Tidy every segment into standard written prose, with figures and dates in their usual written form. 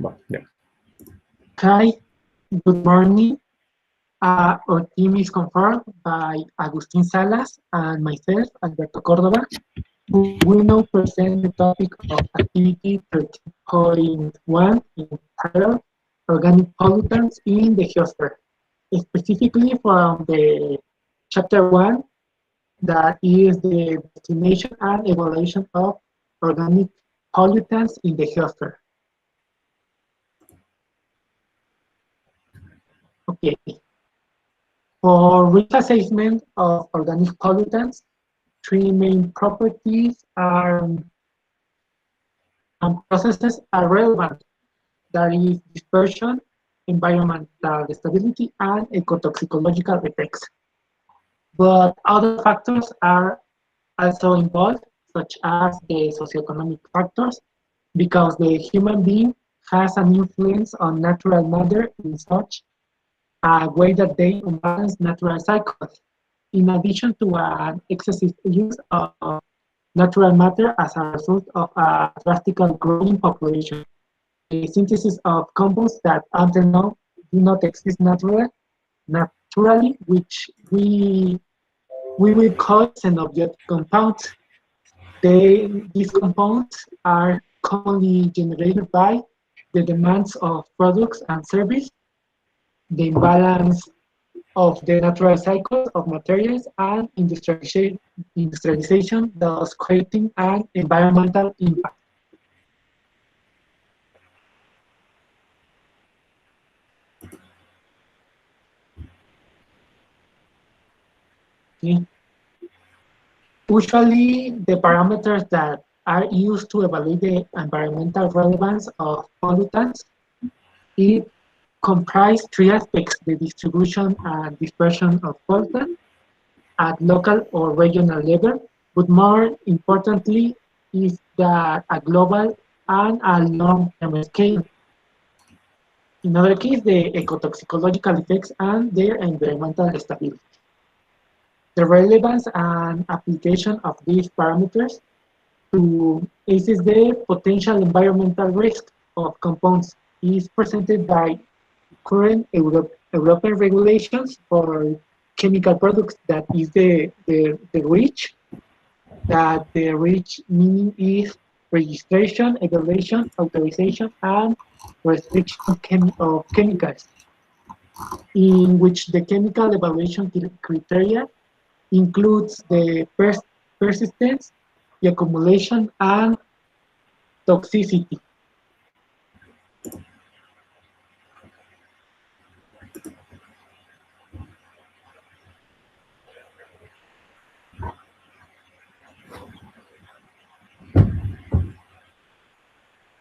But yeah. Hi, good morning. Our team is confirmed by Agustin Salas and myself, Alberto Cordova, who will now present the topic of activity 13.1 entitled Organic Pollutants in the Geosphere, specifically from the chapter 1, that is the destination and evaluation of organic pollutants in the geosphere. Okay. For risk assessment of organic pollutants, three main properties and processes are relevant. That is dispersion, environmental stability, and ecotoxicological effects. But other factors are also involved, such as the socioeconomic factors, because the human being has an influence on natural matter in such a way that they imbalance natural cycles, in addition to an excessive use of natural matter as a result of a drastically growing population. The synthesis of compounds that until now do not exist naturally, which we will call xenobiotic compounds. These compounds are commonly generated by the demands of products and services, the imbalance of the natural cycles of materials, and industrialization, thus creating an environmental impact. Okay. Usually, the parameters that are used to evaluate the environmental relevance of pollutants, it comprise three aspects: the distribution and dispersion of pollutants at local or regional level, but more importantly is that a global and a long-term scale. In other case, the ecotoxicological effects and their environmental stability. The relevance and application of these parameters to assess the potential environmental risk of compounds is presented by current European regulations for chemical products, that is the REACH, that the REACH meaning is registration, evaluation, authorization, and restriction of chemicals, in which the chemical evaluation criteria includes the persistence, the accumulation, and toxicity.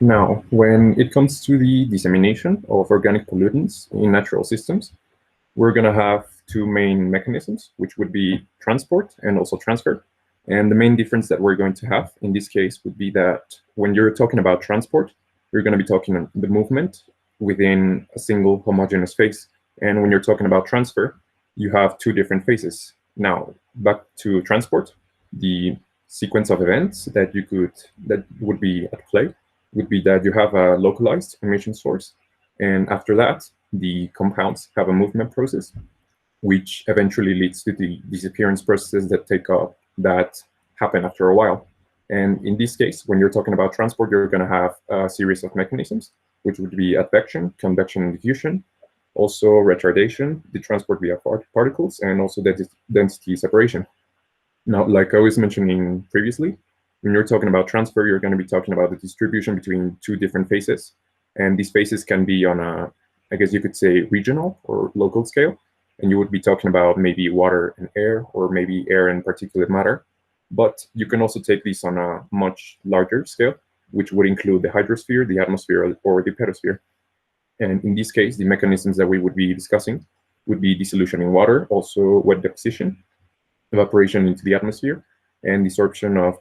Now, when it comes to the dissemination of organic pollutants in natural systems, we're going to have two main mechanisms, which would be transport and also transfer. And the main difference that we're going to have in this case would be that when you're talking about transport, you're going to be talking about the movement within a single homogeneous phase. And when you're talking about transfer, you have two different phases. Now, back to transport, the sequence of events that would be at play would be that you have a localized emission source, and after that, the compounds have a movement process, which eventually leads to the disappearance processes that happen after a while. And in this case, when you're talking about transport, you're going to have a series of mechanisms, which would be advection, convection, and diffusion, also retardation, the transport via particles, and also the density separation. Now, like I was mentioning previously, when you're talking about transfer, you're going to be talking about the distribution between two different phases. And these phases can be on a, I guess you could say, regional or local scale. And you would be talking about maybe water and air, or maybe air and particulate matter. But you can also take these on a much larger scale, which would include the hydrosphere, the atmosphere, or the pedosphere. And in this case, the mechanisms that we would be discussing would be dissolution in water, also wet deposition, evaporation into the atmosphere, and desorption of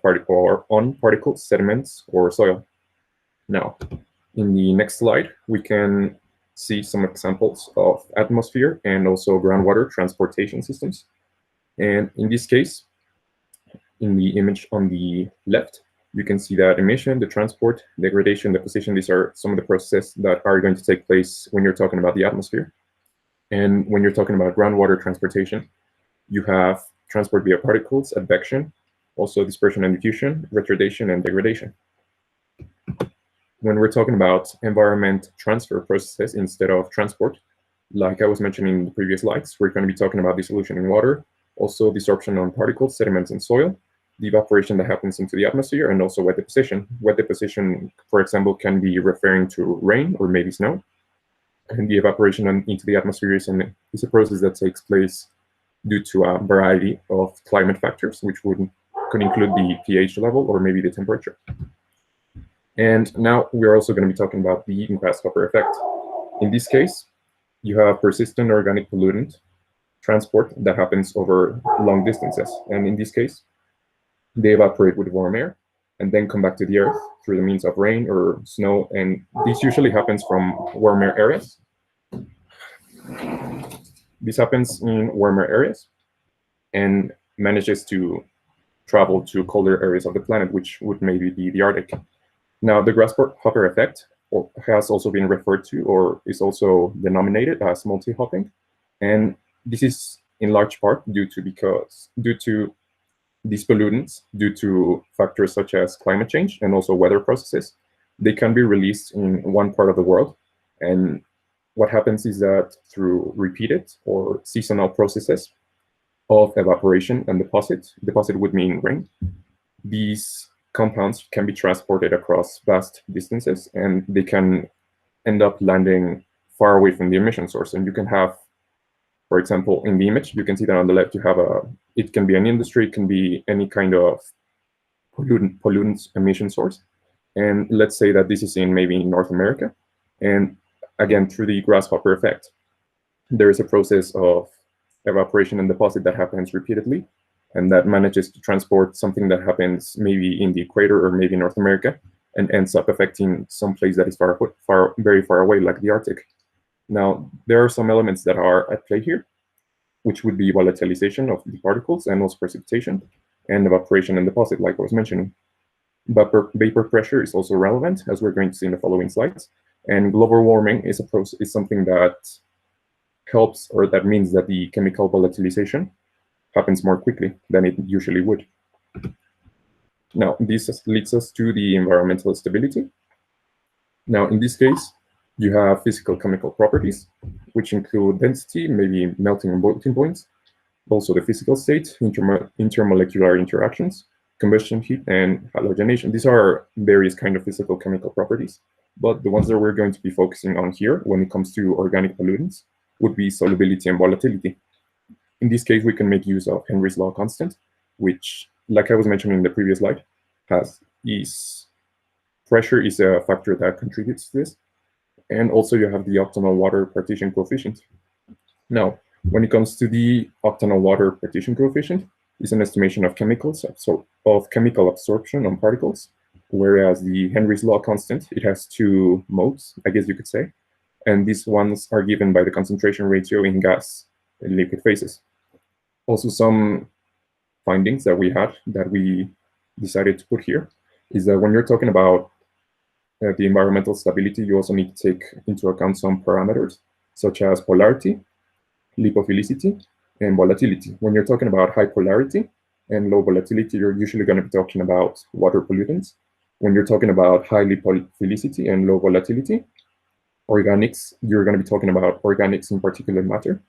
particles, sediments, or soil. Now, in the next slide, we can see some examples of atmosphere and also groundwater transportation systems. And in this case, in the image on the left, you can see that emission, the transport, degradation, deposition, these are some of the processes that are going to take place when you're talking about the atmosphere. And when you're talking about groundwater transportation, you have transport via particles, advection, also dispersion and diffusion, retardation, and degradation. When we're talking about environment transfer processes instead of transport, like I was mentioning in the previous slides, we're going to be talking about dissolution in water, also desorption on particles, sediments, and soil, the evaporation that happens into the atmosphere, and also wet deposition. Wet deposition, for example, can be referring to rain or maybe snow. And the evaporation into the atmosphere is a process that takes place due to a variety of climate factors, which could include the pH level or maybe the temperature. And now we're also going to be talking about the grasshopper effect. In this case, you have persistent organic pollutant transport that happens over long distances. And in this case, they evaporate with warm air and then come back to the earth through the means of rain or snow. And this usually happens from warmer areas. This happens in warmer areas and manages to travel to colder areas of the planet, which would maybe be the Arctic. Now, the grasshopper effect has also been referred to or is also denominated as multi-hopping. And this is in large part due to these pollutants, due to factors such as climate change and also weather processes. They can be released in one part of the world. And what happens is that through repeated or seasonal processes of evaporation and deposit would mean rain, these compounds can be transported across vast distances, and they can end up landing far away from the emission source. And you can have, for example, in the image, you can see that on the left, you have it can be an industry, it can be any kind of pollutant emission source. And let's say that this is maybe in North America. And again, through the grasshopper effect, there is a process of evaporation and deposit that happens repeatedly, and that manages to transport something that happens maybe in the equator or maybe North America and ends up affecting some place that is very far away, like the Arctic. Now, there are some elements that are at play here, which would be volatilization of the particles and also precipitation and evaporation and deposit, like I was mentioning. Vapor pressure is also relevant, as we're going to see in the following slides. And global warming is something that helps, or that means that the chemical volatilization happens more quickly than it usually would. Now, this leads us to the environmental stability. Now, in this case, you have physical chemical properties, which include density, maybe melting and boiling points, also the physical state, intermolecular interactions, combustion heat, and halogenation. These are various kind of physical chemical properties, but the ones that we're going to be focusing on here when it comes to organic pollutants would be solubility and volatility. In this case, we can make use of Henry's law constant, which, like I was mentioning in the previous slide, pressure is a factor that contributes to this. And also you have the octanol water partition coefficient. Now, when it comes to the octanol water partition coefficient, it's an estimation of chemical absorption on particles, whereas the Henry's law constant, it has two modes, I guess you could say. And these ones are given by the concentration ratio in gas and liquid phases. Also, some findings that we decided to put here is that when you're talking about the environmental stability, you also need to take into account some parameters such as polarity, lipophilicity, and volatility. When you're talking about high polarity and low volatility, you're usually going to be talking about water pollutants. When you're talking about high lipophilicity and low volatility, organics, you're going to be talking about organics in particulate matter.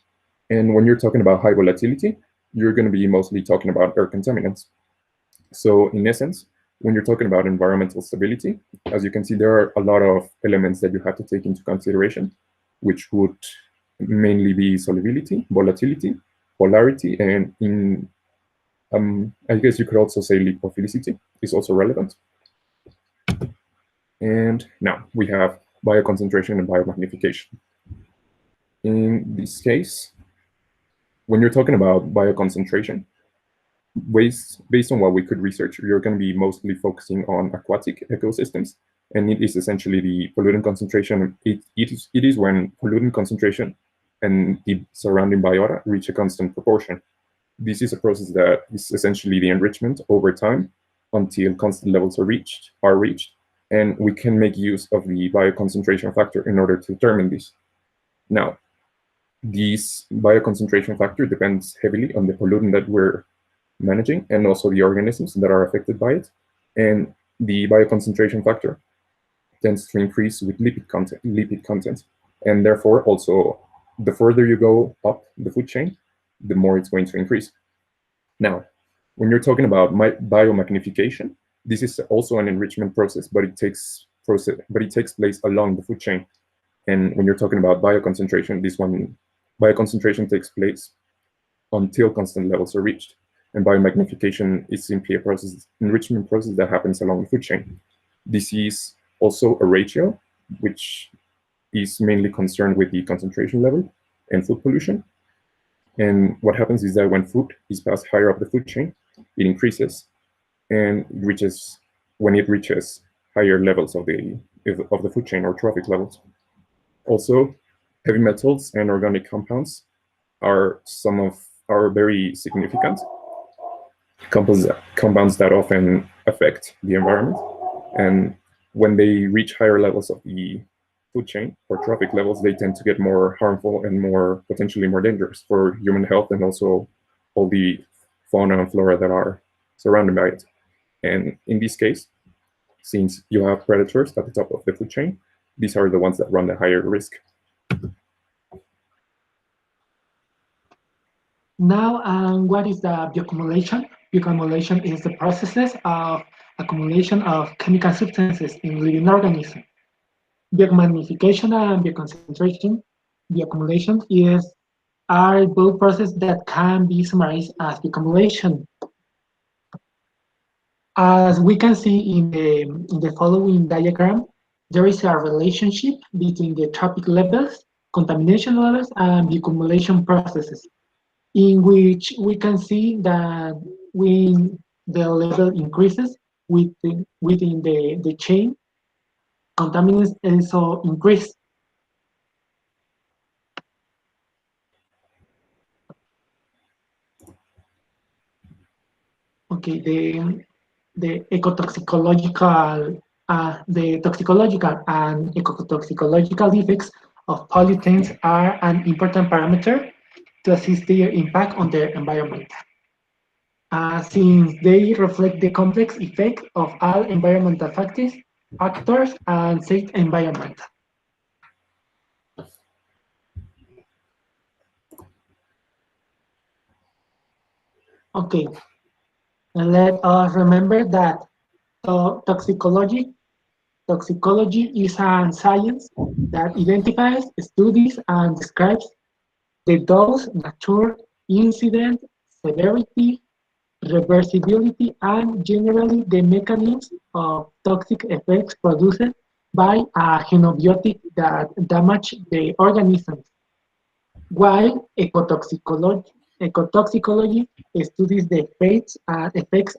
And when you're talking about high volatility, you're going to be mostly talking about air contaminants. So in essence, when you're talking about environmental stability, as you can see, there are a lot of elements that you have to take into consideration, which would mainly be solubility, volatility, polarity, and I guess you could also say lipophilicity is also relevant. And now we have bioconcentration and biomagnification. In this case, when you're talking about bioconcentration, based on what we could research, you're going to be mostly focusing on aquatic ecosystems, and it is essentially the pollutant concentration. It is when pollutant concentration and the surrounding biota reach a constant proportion. This is a process that is essentially the enrichment over time until constant levels are reached, and we can make use of the bioconcentration factor in order to determine this. Now, this bioconcentration factor depends heavily on the pollutant that we're managing and also the organisms that are affected by it. And the bioconcentration factor tends to increase with lipid content, and therefore also the further you go up the food chain, the more it's going to increase. Now, when you're talking about biomagnification, this is also an enrichment process, but it takes place along the food chain. And when you're talking about bioconcentration, bioconcentration takes place until constant levels are reached. And biomagnification is simply enrichment process that happens along the food chain. This is also a ratio, which is mainly concerned with the concentration level and food pollution. And what happens is that when food is passed higher up the food chain, it increases, and when it reaches higher levels of the food chain or trophic levels. Also, heavy metals and organic compounds are very significant compounds that often affect the environment. And when they reach higher levels of the food chain or trophic levels, they tend to get more harmful and potentially more dangerous for human health and also all the fauna and flora that are surrounded by it. And in this case, since you have predators at the top of the food chain, these are the ones that run the higher risk. Now, what is the bioaccumulation? Bioaccumulation is the processes of accumulation of chemical substances in living organisms. Biomagnification and bioconcentration, bioaccumulation are both processes that can be summarized as bioaccumulation. As we can see in the following diagram, there is a relationship between the trophic levels, contamination levels, and bioaccumulation processes, in which we can see that when the level increases within the chain, contaminants also increase. Okay, the toxicological and ecotoxicological effects of pollutants are an important parameter to assess their impact on the environment, since they reflect the complex effect of all environmental factors and safe environment. Okay, and let us remember that toxicology is a science that identifies, studies, and describes the dose, nature, incident, severity, reversibility, and generally the mechanisms of toxic effects produced by a xenobiotic that damage the organisms, while ecotoxicology studies the effects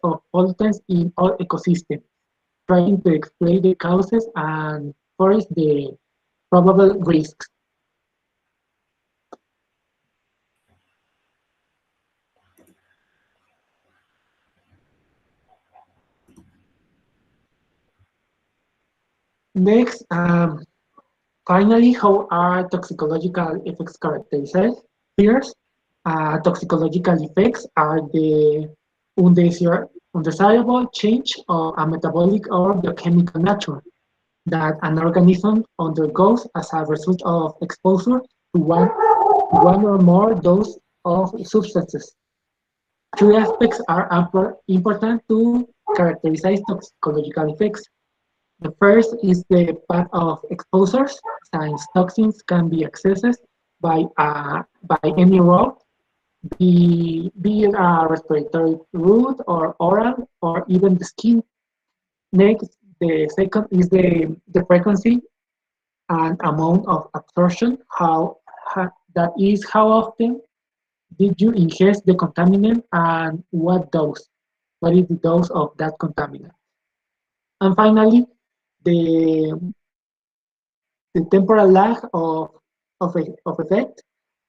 of pollutants in all ecosystems, trying to explain the causes and forecast the probable risks. Next, finally, how are toxicological effects characterized? First, toxicological effects are the undesirable change of a metabolic or biochemical nature that an organism undergoes as a result of exposure to one or more dose of substances. Three aspects are important to characterize toxicological effects. The first is the path of exposures, since toxins can be accessed by any route, be it a respiratory route or oral or even the skin. Next, the second is the frequency and amount of absorption. That is how often did you ingest the contaminant and what dose? What is the dose of that contaminant? And finally, the the temporal lag of effect,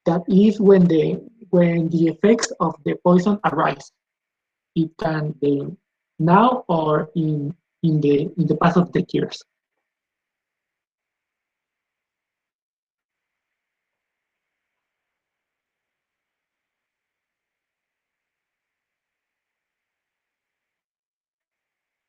that is when the effects of the poison arise. It can be now or in the past of the years?